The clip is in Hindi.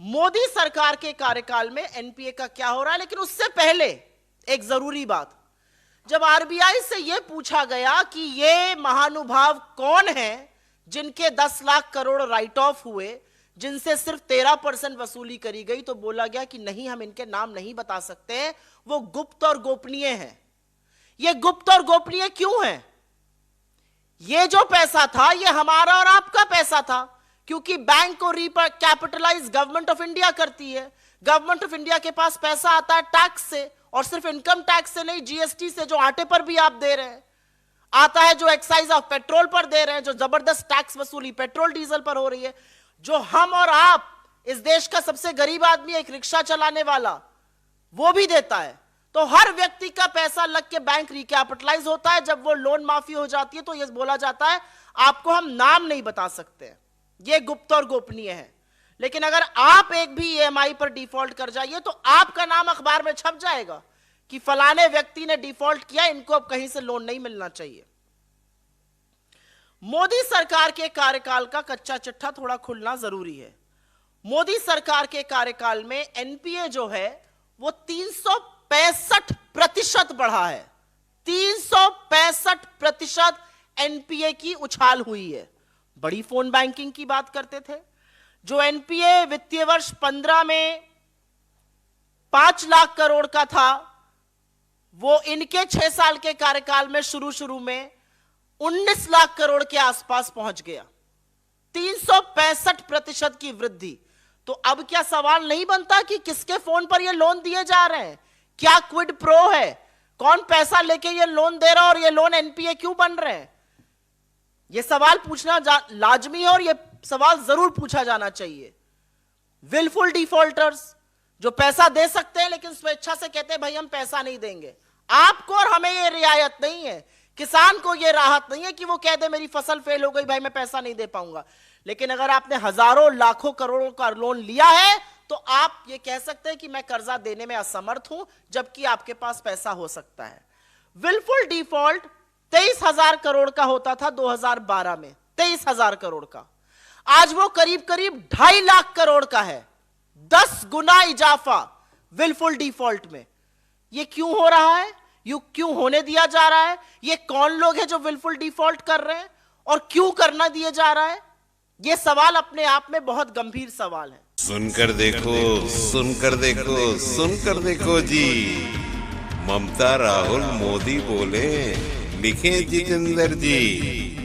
मोदी सरकार के कार्यकाल में एनपीए का क्या हो रहा है। लेकिन उससे पहले एक जरूरी बात, जब आरबीआई से यह पूछा गया कि ये महानुभाव कौन है जिनके 10 लाख करोड़ राइट ऑफ हुए, जिनसे सिर्फ 13% वसूली करी गई, तो बोला गया कि नहीं, हम इनके नाम नहीं बता सकते हैं, वो गुप्त और गोपनीय है। ये गुप्त और गोपनीय क्यों है? ये जो पैसा था ये हमारा और आपका पैसा था, क्योंकि बैंक को रिकैपिटलाइज गवर्नमेंट ऑफ इंडिया करती है। गवर्नमेंट ऑफ इंडिया के पास पैसा आता है टैक्स से, और सिर्फ इनकम टैक्स से नहीं, जीएसटी से, जो आटे पर भी आप दे रहे हैं, आता है, जो एक्साइज ऑफ पेट्रोल पर दे रहे हैं, जो जबरदस्त टैक्स वसूली पेट्रोल डीजल पर हो रही है, जो हम और आप, इस देश का सबसे गरीब आदमी, एक रिक्शा चलाने वाला, वो भी देता है। तो हर व्यक्ति का पैसा लग के बैंक रिकैपिटलाइज होता है। जब वो लोन माफी हो जाती है तो ये बोला जाता है आपको हम नाम नहीं बता सकते, ये गुप्त और गोपनीय है। लेकिन अगर आप एक भी ईएमआई पर डिफॉल्ट कर जाइए तो आपका नाम अखबार में छप जाएगा कि फलाने व्यक्ति ने डिफॉल्ट किया, इनको अब कहीं से लोन नहीं मिलना चाहिए। मोदी सरकार के कार्यकाल का कच्चा चिट्ठा थोड़ा खुलना जरूरी है। मोदी सरकार के कार्यकाल में एनपीए जो है वो 365% बढ़ा है। 365% एनपीए की उछाल हुई है। बड़ी फोन बैंकिंग की बात करते थे, जो एनपीए वित्तीय वर्ष 15 में 5 लाख करोड़ का था, वो इनके 6 साल के कार्यकाल में शुरू में 19 लाख करोड़ के आसपास पहुंच गया। 365% की वृद्धि। तो अब क्या सवाल नहीं बनता कि किसके फोन पर ये लोन दिए जा रहे हैं? क्या क्विड प्रो है? कौन पैसा लेके ये लोन दे रहा है और ये लोन एनपीए क्यों बन रहे हैं? ये सवाल पूछना लाजमी है और ये सवाल जरूर पूछा जाना चाहिए। विलफुल डिफॉल्टर्स जो पैसा दे सकते हैं लेकिन स्वेच्छा से कहते हैं भाई हम पैसा नहीं देंगे। आपको और हमें ये रियायत नहीं है, किसान को ये राहत नहीं है कि वो कह दे मेरी फसल फेल हो गई, भाई मैं पैसा नहीं दे पाऊंगा। लेकिन अगर आपने हजारों लाखों करोड़ों का लोन लिया है तो आप ये कह सकते हैं कि मैं कर्जा देने में असमर्थ हूं, जबकि आपके पास पैसा हो सकता है। विलफुल डिफॉल्ट 23,000 करोड़ का होता था 2012 में, 23,000 करोड़ का। आज वो करीब 2.5 लाख करोड़ का है। 10 गुना इजाफा विलफुल डिफॉल्ट में। ये क्यों हो रहा है? यू क्यों होने दिया जा रहा है? ये कौन लोग हैं जो विलफुल डिफॉल्ट कर रहे हैं और क्यों करना दिया जा रहा है? ये सवाल अपने आप में बहुत गंभीर सवाल है। सुनकर देखो, सुनकर देखो, सुनकर देखो जी। ममता, राहुल, मोदी बोले, लिखे जितेंद्र जी।